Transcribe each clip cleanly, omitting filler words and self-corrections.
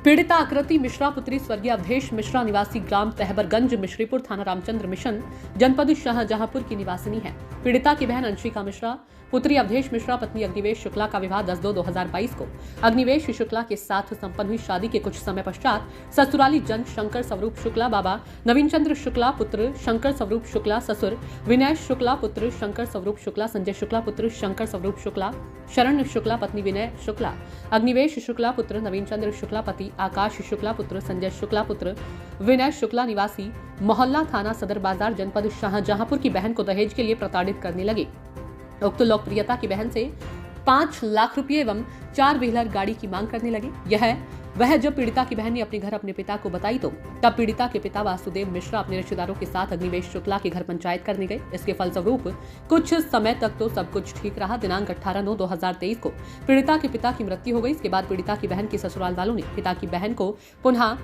पीड़िता आकृति मिश्रा पुत्री स्वर्गीय अवधेश मिश्रा निवासी ग्राम तहबरगंज मिश्रीपुर थाना रामचंद्र मिशन जनपद शाहजहांपुर की निवासिनी है। पीड़िता की बहन अंशिका मिश्रा पुत्री अवधेश मिश्रा पत्नी अग्निवेश शुक्ला का विवाह 10/2/2022 को अग्निवेश शुक्ला के साथ संपन्न हुई शादी के कुछ समय पश्चात ससुराली जन शंकर स्वरूप शुक्ला बाबा नवीन चंद्र शुक्ला पुत्र शंकर स्वरूप शुक्ला ससुर विनय शुक्ला पुत्र शंकर स्वरूप शुक्ला संजय शुक्ला पुत्र शंकर स्वरूप शुक्ला शरण शुक्ला पत्नी विनय शुक्ला अग्निवेश शुक्ला पुत्र नवीन चंद्र शुक्ला पति आकाश शुक्ला पुत्र संजय शुक्ला पुत्र विनय शुक्ला निवासी मोहल्ला थाना सदर बाजार जनपद शाहजहांपुर की बहन को दहेज के लिए प्रताड़ित करने लगे। उक्त लोकप्रियता की बहन से 5 लाख रुपए एवं 4 व्हीलर गाड़ी की मांग करने लगे। वह जब पीड़िता की बहन ने अपने घर अपने पिता को बताई तो तब पीड़िता के पिता वासुदेव मिश्रा अपने रिश्तेदारों के साथ अग्निवेश शुक्ला के घर पंचायत करने गए। इसके फलस्वरूप कुछ समय तक तो सब कुछ ठीक रहा। दिनांक 18/9/2023 को पीड़िता के पिता की मृत्यु हो गई। इसके बाद पीड़िता की बहन के ससुराल वालों ने पिता की बहन को पुनः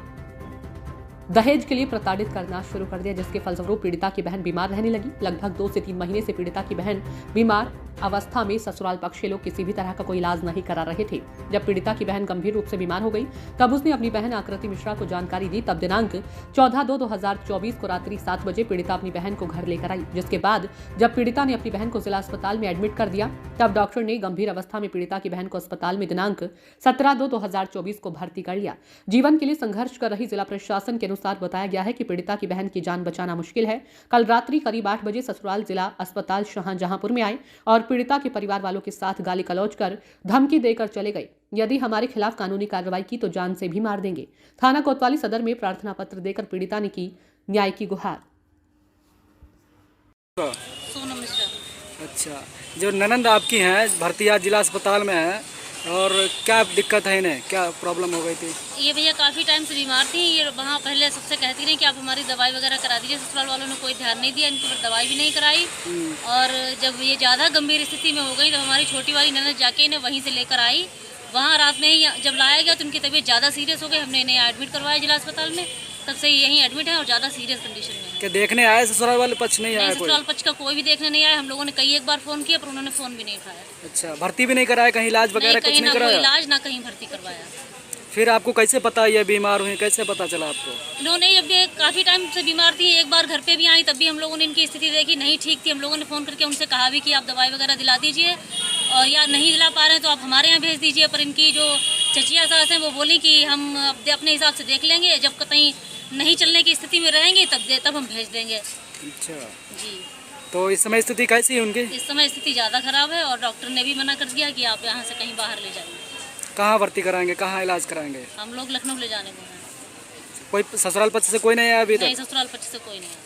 दहेज के लिए प्रताड़ित करना शुरू कर दिया, जिसके फलस्वरूप पीड़िता की बहन बीमार रहने लगी। लगभग 2 से 3 महीने से पीड़िता की बहन बीमार अवस्था में ससुराल पक्ष के लोग किसी भी तरह का कोई इलाज नहीं करा रहे थे। जब पीड़िता की बहन गंभीर रूप से बीमार हो गई तब उसने अपनी बहन आकृति मिश्रा को जानकारी दी। तब दिनांक 14/2/2024 को रात्रि 7 बजे पीड़िता अपनी बहन को घर लेकर आई, जिसके बाद जब पीड़िता ने अपनी बहन को जिला अस्पताल में एडमिट कर दिया तब डॉक्टर ने गंभीर अवस्था में पीड़िता की बहन को अस्पताल में दिनांक 17/2/2024 को भर्ती कर लिया। जीवन के लिए संघर्ष कर रही जिला प्रशासन के अनुसार बताया गया है कि पीड़िता की बहन की जान बचाना मुश्किल है। कल रात्रि करीब 8 बजे ससुराल जिला अस्पताल शाहजहांपुर में आए और पीड़िता के परिवार वालों के साथ गाली गलौज कर धमकी देकर चले गए। यदि हमारे खिलाफ कानूनी कार्रवाई की तो जान से भी मार देंगे। थाना कोतवाली सदर में प्रार्थना पत्र देकर पीड़िता ने की न्याय की गुहार। सोनम मिश्रा। अच्छा, जो ननंद आपकी हैं भर्ती आज जिला अस्पताल में है, और क्या दिक्कत है इन्हें, क्या प्रॉब्लम हो गई थी? ये भैया काफ़ी टाइम से बीमार थी। ये वहाँ पहले सबसे कहती रही कि आप हमारी दवाई वगैरह करा दीजिए। ससुराल वालों ने कोई ध्यान नहीं दिया, इनकी दवाई भी नहीं कराई। और जब ये ज़्यादा गंभीर स्थिति में हो गई तो हमारी छोटी वाली ननद जाके इन्हें वहीं से लेकर आई। वहाँ रात में ही जब लाया गया तो उनकी तबीयत ज़्यादा सीरियस हो गई। हमने इन्हें एडमिट करवाया जिला अस्पताल में, तब से यहीं एडमिट है और ज़्यादा सीरियस कंडीशन में है। क्या देखने आए ससुराल वाले पक्ष नहीं आया? ससुराल पक्ष का कोई भी देखने नहीं आया। हम लोगों ने कई एक बार फ़ोन किया पर उन्होंने फ़ोन भी नहीं उठाया। अच्छा, भर्ती भी नहीं कराया, कहीं इलाज वगैरह कुछ नहीं कराया? इलाज ना कहीं भर्ती करवाया। फिर आपको कैसे पता ये बीमार हुई, कैसे पता चला आपको? इन्होंने जब ये काफ़ी टाइम से बीमार थी, एक बार घर पे भी आई तब भी हम लोगों ने इनकी स्थिति देखी, नहीं ठीक थी। हम लोगों ने फ़ोन करके उनसे कहा भी कि आप दवाई वगैरह दिला दीजिए, और या नहीं दिला पा रहे हैं तो आप हमारे यहाँ भेज दीजिए। पर इनकी जो चचिया सास हैं वो बोली कि हम अपने हिसाब से देख लेंगे, जब कहीं नहीं चलने की स्थिति में रहेंगे तब हम भेज देंगे। अच्छा जी। तो इस समय स्थिति कैसी है उनकी? इस समय स्थिति ज़्यादा ख़राब है और डॉक्टर ने भी मना कर दिया कि आप यहाँ से कहीं बाहर ले जाइए। कहाँ भर्ती कराएंगे, कहाँ इलाज कराएंगे? हम लोग लखनऊ ले जाने को हैं। कोई ससुराल पक्ष से कोई नहीं आया अभी तक? नहीं, ससुराल पक्ष से कोई नहीं आया।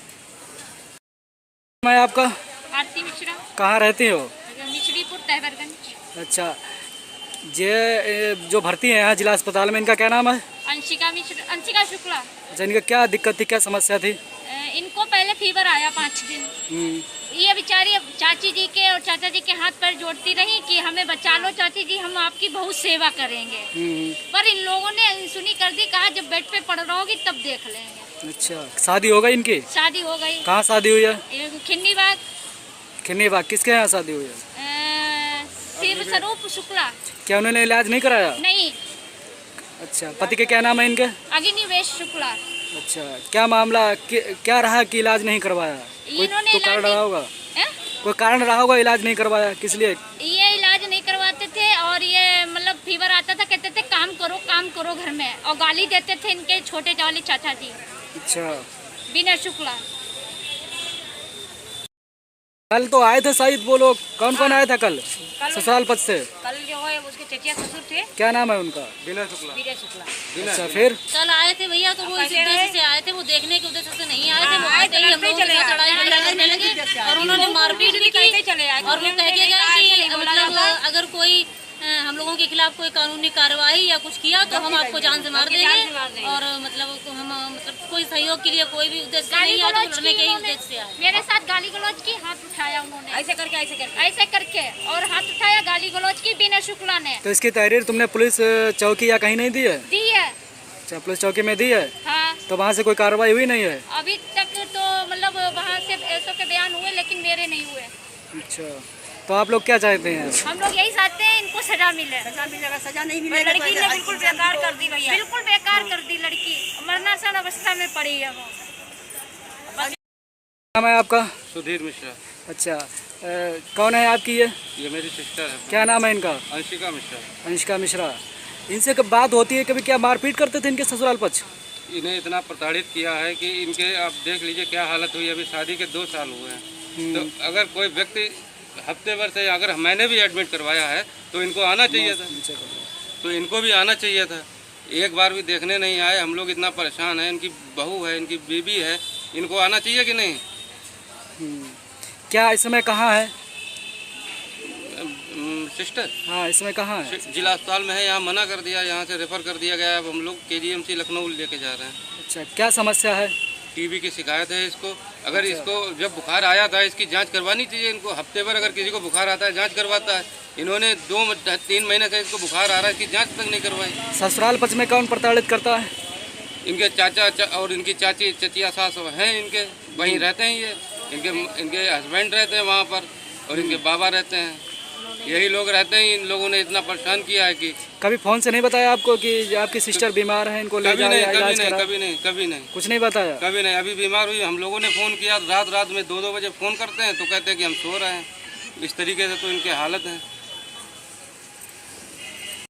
मैं आपका आरती मिश्रा। कहाँ रहती हो? मिश्रीपुर तहबरगंज। अच्छा, ये जो भर्ती है यहाँ जिला अस्पताल में, इनका क्या नाम है? अंशिका शुक्ला। अच्छा, इनका क्या दिक्कत थी, क्या समस्या थी? इनको पहले फीवर आया 5 दिन। ये बेचारी चाची जी के और चाचा जी के हाथ पैर जोड़ती रही कि हमें बचा लो चाची जी, हम आपकी बहुत सेवा करेंगे। पर इन लोगों ने सुनी कर दी, कहा जब बेड पे पड़ रहोगी तब देख लेंगे। अच्छा, शादी हो गई इनकी? शादी हो गई। कहाँ शादी हुई है? खिन्नी बाग। खिन्नी बाग, किसके यहाँ शादी हुई है? शिव स्वरूप शुक्ला। क्या उन्होंने इलाज नहीं कराया? नहीं। अच्छा, पति के क्या नाम है इनके? अग्निवेश शुक्ला। अच्छा, क्या मामला क्या रहा कि इलाज नहीं करवाया? कोई तो कारण रहा होगा? कोई कारण रहा होगा इलाज नहीं करवाया, किस लिए? ये इलाज नहीं करवाते थे और ये मतलब फीवर आता था, कहते थे काम करो घर में, और गाली देते थे इनके छोटे वाले चाचा जी। अच्छा, विनय शुक्ला। कल तो आए थे शायद वो लोग, कौन कौन आया था कल ससुराल पक्ष से? कल जो है उसके चचिया ससुर थे। क्या नाम है उनका? विनय शुक्ला। अच्छा, फिर कल आए थे भैया, तो वो इस उद्देश्य से आए थे, वो देखने के उद्देश्य से नहीं आए थे। वो आए थे हम लोगों के साथ लड़ाई वगैरह करने लगे और उन्होंने मारपीट भी की। और वो कह के गया कि मतलब अगर कोई हम लोगों के खिलाफ कोई कानूनी कार्रवाई या कुछ किया तो हम आपको जान से मार देंगे। और मतलब हम कोई सहयोग के लिए कोई भी उद्देश्य नहीं आया, तो लड़ने के ही उद्देश्य से आए। मेरे साथ गाली गलौज की, हाथ उठाया उन्होंने, ऐसे करके और हाथ उठाया, गाली गलौज की विनय शुक्ला ने। तो इसकी तहरीर तुमने पुलिस चौकी या कहीं नहीं दी है? दी है। अच्छा, पुलिस चौकी में दी है? हाँ। तो वहाँ से कोई कार्रवाई हुई नहीं है अभी तक? तो मतलब वहाँ से ऐसो के बयान हुए लेकिन मेरे नहीं हुए। अच्छा, तो आप लोग क्या चाहते हैं? हम लोग यही चाहते हैं इनको सजा मिले। सजा नहीं मिलेगा। लड़की ने बिल्कुल बेकार कर दी भैया, बिल्कुल बेकार कर दी लड़की, मरनासन अवस्था में पड़ी है वो। नाम है आपका? सुधीर मिश्रा। अच्छा, कौन है आपकी ये? ये मेरी सिस्टर है। क्या नाम है इनका? अंशिका मिश्रा। अंशिका मिश्रा। इनसे कब बात होती है कभी? क्या मारपीट करते थे इनके ससुराल पक्ष? इन्हें इतना प्रताड़ित किया है कि इनके आप देख लीजिए क्या हालत हुई। अभी शादी के 2 साल हुए हैं। तो अगर कोई व्यक्ति हफ्ते भर से, अगर मैंने भी एडमिट करवाया है तो इनको आना चाहिए था, तो इनको भी आना चाहिए था। एक बार भी देखने नहीं आए। हम लोग इतना परेशान हैं। इनकी बहू है, इनकी बीबी है, इनको आना चाहिए कि नहीं? क्या इस समय कहाँ है सिस्टर? हाँ, इस समय कहाँ है? जिला अस्पताल में है। यहाँ मना कर दिया, यहाँ से रेफर कर दिया गया। अब हम लोग KGMC लखनऊ लेके जा रहे हैं। अच्छा, क्या समस्या है? टीबी की शिकायत है इसको। अगर इसको जब बुखार आया था इसकी जांच करवानी चाहिए इनको। हफ्ते भर अगर किसी को बुखार आता है जांच करवाता है। इन्होंने 2-3 महीने से इसको बुखार आ रहा है, इसकी जांच तक नहीं करवाई। ससुराल पक्ष में कौन प्रताड़ित करता है? इनके चाचा और इनकी चाची, चचिया सास हैं इनके, वहीं रहते हैं ये। इनके हस्बैंड रहते हैं वहाँ पर और इनके बाबा रहते हैं। यही लोग रहते हैं। इन लोगों ने इतना परेशान किया है कि कभी फोन से नहीं बताया आपको कि आपकी सिस्टर बीमार है, इनको ले जाओ, इलाज कराओ? कभी नहीं कुछ नहीं बताया? कभी नहीं। अभी बीमार हुई, हम लोगों ने फ़ोन किया, रात में 2-2 बजे फ़ोन करते हैं तो कहते हैं कि हम सो रहे हैं। इस तरीके से तो इनके हालत है।